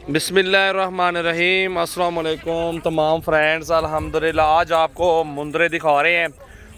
बिस्मिल्लाहिर्रहमानिर्रहीम। अस्सलाम वालेकुम तमाम फ्रेंड्स। अल्हम्दुलिल्लाह आज आपको मुंदरे दिखा रहे हैं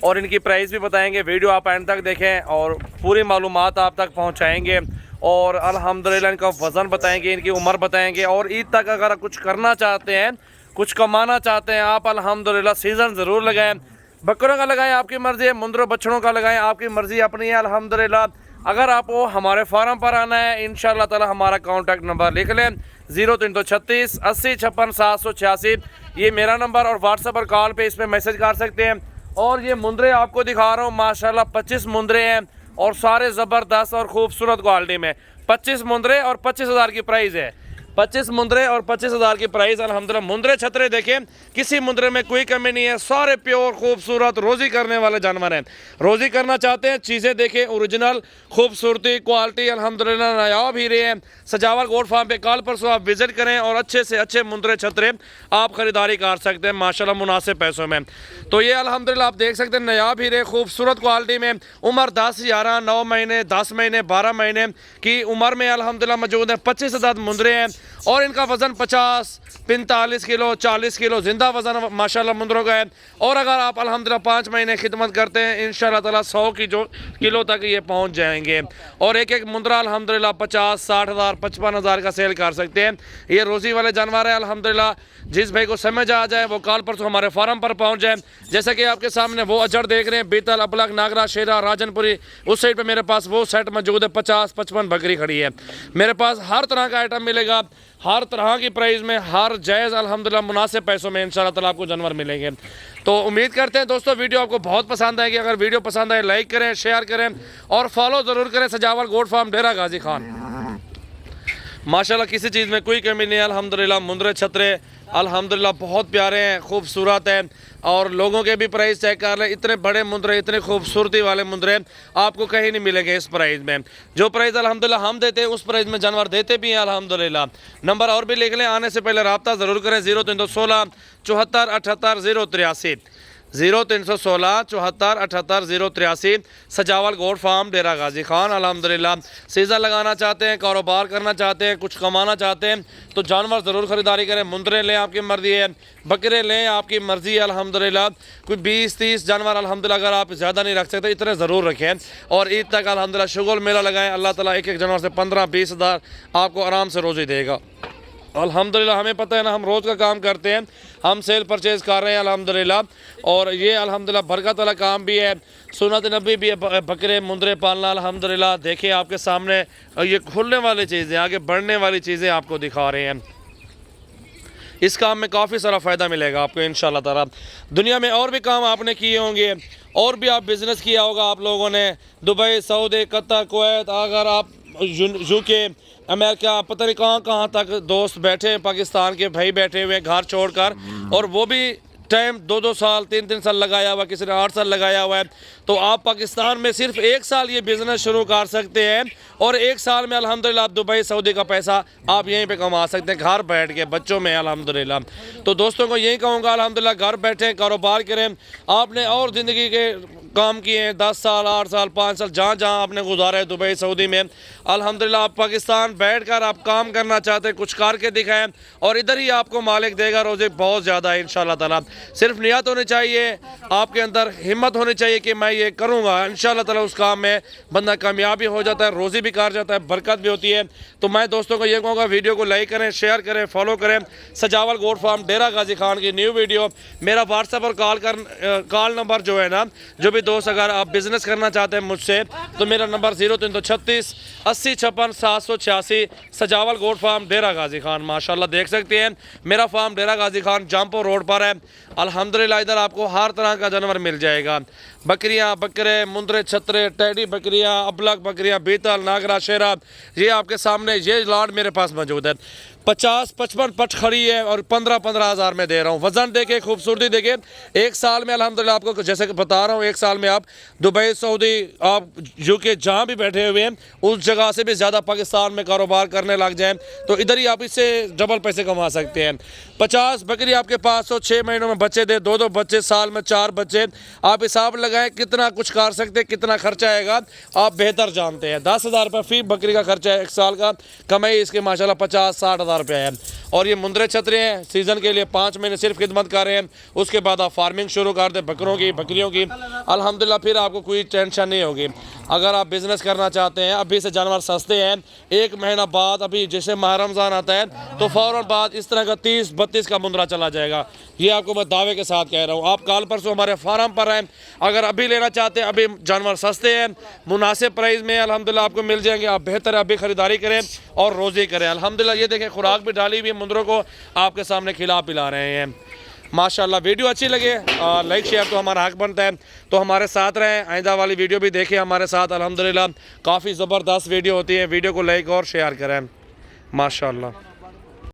और इनकी प्राइस भी बताएंगे। वीडियो आप एंड तक देखें और पूरी मालूमात आप तक पहुंचाएंगे और अल्हम्दुलिल्लाह इनका वज़न बताएंगे, इनकी उम्र बताएंगे। और ईद तक अगर कुछ करना चाहते हैं, कुछ कमाना चाहते हैं आप, अल्हम्दुलिल्लाह सीज़न ज़रूर लगाएं। बकरों का लगाएं, आपकी मर्ज़ी है। मुंदरों बछड़ों का लगाएं, आपकी मर्ज़ी अपनी है। अल्हम्दुलिल्लाह अगर आपको हमारे फार्म पर आना है, इंशाअल्लाह ताला हमारा कॉन्टैक्ट नंबर लिख लें 0336 80 56 786। ये मेरा नंबर और व्हाट्सएप और कॉल पे इस पर मैसेज कर सकते हैं। और ये मुंदरे आपको दिखा रहा हूँ, माशाल्लाह 25 मुंदरे हैं और सारे ज़बरदस्त और खूबसूरत क्वालिटी में। 25 मुंदरे और 25,000 की प्राइस है। 25 मुंदरे और 25,000 की प्राइस। अल्हम्दुलिल्लाह मुंदरे छतरे देखें, किसी मुंदरे में कोई कमी नहीं है। सारे प्योर खूबसूरत रोज़ी करने वाले जानवर हैं। रोज़ी करना चाहते हैं, चीज़ें देखें, ओरिजिनल खूबसूरती क्वालिटी अल्हम्दुलिल्लाह नायाब हीरे हैं। सजावल गोट फार्म पे कल परसों आप विज़िट करें और अच्छे से अच्छे मुंदरे छतरे आप ख़रीदारी कर सकते हैं माशाल्लाह मुनासिब पैसों में। तो ये अल्हम्दुलिल्लाह आप देख सकते हैं नायाब हीरे खूबसूरत क्वालिटी में। उम्र 10, 11, 9 महीने, 10 महीने, 12 महीने की उम्र में अल्हम्दुलिल्लाह मौजूद है। 25,000 मुंदरे हैं और इनका वज़न 50, 45 किलो, 40 किलो ज़िंदा वज़न माशाल्लाह मुंदरों का है। और अगर आप अल्हम्दुलिल्लाह 5 महीने खिदमत करते हैं, इंशाअल्लाह ताला 100 किलो तक ये पहुंच जाएंगे। और एक एक मुंदरा अल्हम्दुलिल्लाह 50, 60,000, 55,000 का सेल कर सकते हैं। ये रोज़ी वाले जानवर है। अल्हम्दुलिल्लाह जिस भाई को समझ आ जाए वो कल परसों हमारे फार्म पर पहुँच जाए। जैसा कि आपके सामने वो अजड़ देख रहे हैं, बीतल, अबलग, नागरा, शेरा, राजनपुरी। उस साइड पर मेरे पास वो सेट मौजूद है। 50-55 बकरी खड़ी है। मेरे पास हर तरह का आइटम मिलेगा, हर तरह की प्राइस में, हर जायज़ अल्हम्दुलिल्लाह मुनासिब पैसों में इंशाअल्लाह ताला आपको जानवर मिलेंगे। तो उम्मीद करते हैं दोस्तों वीडियो आपको बहुत पसंद आएगी। अगर वीडियो पसंद आए लाइक करें, शेयर करें और फॉलो ज़रूर करें सजावल गोट फार्म डेरा गाजी खान। माशाल्लाह किसी चीज़ में कोई कमी नहीं है। अल्हम्दुलिल्लाह मुंदरे छतरे अल्हम्दुलिल्लाह बहुत प्यारे हैं, खूबसूरत हैं। और लोगों के भी प्राइस चेक कर लें, इतने बड़े मुंदरे, इतने खूबसूरती वाले मुंदरे आपको कहीं नहीं मिलेंगे इस प्राइस में। जो प्राइस अल्हम्दुलिल्लाह हम देते हैं उस प्राइस में जानवर देते भी हैं अल्हम्दुलिल्लाह। नंबर और भी लिख लें, आने से पहले रब्ता ज़रूर करें। 0316 74 78 083 0316 74 78 083। सजावल गोट फार्म डेरा गाजी खान। अल्हम्दुलिल्लाह सीज़न लगाना चाहते हैं, कारोबार करना चाहते हैं, कुछ कमाना चाहते हैं तो जानवर ज़रूर ख़रीदारी करें। मुंदरे लें, आपकी मर्ज़ी है। बकरे लें, आपकी मर्ज़ी है। अल्हम्दुलिल्लाह कोई 20-30 जानवर अल्हम्दुलिल्लाह अगर आप ज़्यादा नहीं रख सकते इतने ज़रूर रखें। और ईद तक अल्हम्दुलिल्लाह शुगुल मेला लगाएं। अल्लाह ताला एक एक जानवर से 15-20 हज़ार आपको आराम से रोज़ी देगा। अल्हम्दुलिल्लाह हमें पता है ना, हम रोज़ का काम करते हैं, हम सेल परचेज़ कर रहे हैं अल्हम्दुलिल्लाह। और ये अल्हम्दुलिल्लाह बरकत वाला काम भी है, सुन्नत नबी भी है बकरे मुंदरे पालना। अल्हम्दुलिल्लाह देखिए आपके सामने ये खुलने वाली चीज़ें, आगे बढ़ने वाली चीज़ें आपको दिखा रहे हैं। इस काम में काफ़ी सारा फ़ायदा मिलेगा आपको इंशाअल्लाह ताला। दुनिया में और भी काम आपने किए होंगे और भी आप बिज़नेस किया होगा आप लोगों ने, दुबई, सऊदी, कतर, कुवैत, अगर आप यूके, अमेरिका, पता नहीं कहाँ कहाँ तक दोस्त बैठे हैं, पाकिस्तान के भाई बैठे हुए हैं घर छोड़कर, और वो भी टाइम 2-2 साल 3-3 साल लगाया हुआ, किसी ने 8 साल लगाया हुआ है। तो आप पाकिस्तान में सिर्फ 1 साल ये बिज़नेस शुरू कर सकते हैं और 1 साल में अल्हम्दुलिल्लाह आप दुबई, सऊदी का पैसा आप यहीं पे कमा सकते हैं घर बैठ के बच्चों में अल्हम्दुलिल्लाह। तो दोस्तों को यही कहूँगा अल्हम्दुलिल्लाह घर बैठे कारोबार करें। आपने और ज़िंदगी के काम किए हैं 10 साल, 8 साल, 5 साल, जहाँ जहाँ आपने गुजारा है दुबई, सऊदी में, अल्हम्दुलिल्लाह आप पाकिस्तान बैठकर आप काम करना चाहते हैं, कुछ करके दिखाएं और इधर ही आपको मालिक देगा रोज़ी बहुत ज़्यादा है इंशाअल्लाह ताला। सिर्फ नियत होनी चाहिए, आपके अंदर हिम्मत होनी चाहिए कि मैं ये करूँगा, इंशाअल्लाह ताला उस काम में बंदा कामयाब भी हो जाता है, रोज़ी भी कर जाता है, बरकत भी होती है। तो मैं दोस्तों को ये कहूँगा वीडियो को लाइक करें, शेयर करें, फॉलो करें। सजावल गोट फार्म डेरा गाजी खान की न्यू वीडियो, मेरा व्हाट्सएप और कॉल नंबर जो है ना, जो भी दोस्त अगर आप बिज़नेस करना चाहते हैं मुझसे तो मेरा नंबर 0336 80 56 786। सजावल गोट फार्म डेरा गाजी खान। माशाल्लाह देख सकते हैं मेरा फार्म डेरा गाजी खान जामपुर रोड पर है। अल्हम्दुलिल्लाह इधर आपको हर तरह का जानवर मिल जाएगा। बकरियां, बकरे, मुंदरे छतरे, टैडी बकरियां, अबलग बकरियां, बीतल, नागरा, शेरा, ये आपके सामने ये लाट मेरे पास मौजूद है। 50-55 पट खड़ी है और 15-15 हज़ार में दे रहा हूँ। वज़न देखे, खूबसूरती देखे। 1 साल में अल्हम्दुलिल्लाह आपको जैसे कि बता रहा हूँ, 1 साल में आप दुबई, सऊदी, आप यूके जहाँ भी बैठे हुए हैं उस जगह से भी ज़्यादा पाकिस्तान में कारोबार करने लग जाएँ तो इधर ही आप इससे डबल पैसे कमा सकते हैं। 50 बकरी आपके पास 6 महीनों में बच्चे दे, 2 बच्चे, साल में 4 बच्चे, आप हिसाब लगाएं कितना कुछ कर सकते, कितना खर्चा आएगा आप बेहतर जानते हैं। 10,000 रुपये फी बकरी का खर्चा है, 1 साल का कमाई इसके माशाल्लाह 50-60 हज़ार रुपये है। और ये मुंदरे छतरे हैं, सीज़न के लिए 5 महीने सिर्फ खिदमत कर रहे हैं, उसके बाद आप फार्मिंग शुरू कर दें बकरों की, बकरियों की, अल्हम्दुलिल्लाह फिर आपको कोई टेंशन नहीं होगी। अगर आप बिज़नेस करना चाहते हैं, अभी से जानवर सस्ते हैं, 1 महीना बाद अभी जैसे माह रमज़ान आता है तो फ़ौरन बाद इस तरह का 30-32 का मुंदरा चला जाएगा। ये आपको मैं दावे के साथ कह रहा हूँ। आप कल परसों हमारे फार्म पर आएँ, अगर अभी लेना चाहते हैं, अभी जानवर सस्ते हैं, मुनासिब प्राइस में अल्हम्दुलिल्लाह आपको मिल जाएंगे। आप बेहतर अभी ख़रीदारी करें और रोज़ी करें। अल्हम्दुलिल्लाह ये देखें खुराक भी डाली हुई है, मुंदरों को आपके सामने खिला पिला रहे हैं माशाल्लाह। वीडियो अच्छी लगे लाइक शेयर तो हमारा हक बनता है, तो हमारे साथ रहें। आइंदा वाली वीडियो भी देखें हमारे साथ। अल्हम्दुलिल्लाह काफ़ी ज़बरदस्त वीडियो होती है, वीडियो को लाइक और शेयर करें माशाल्लाह।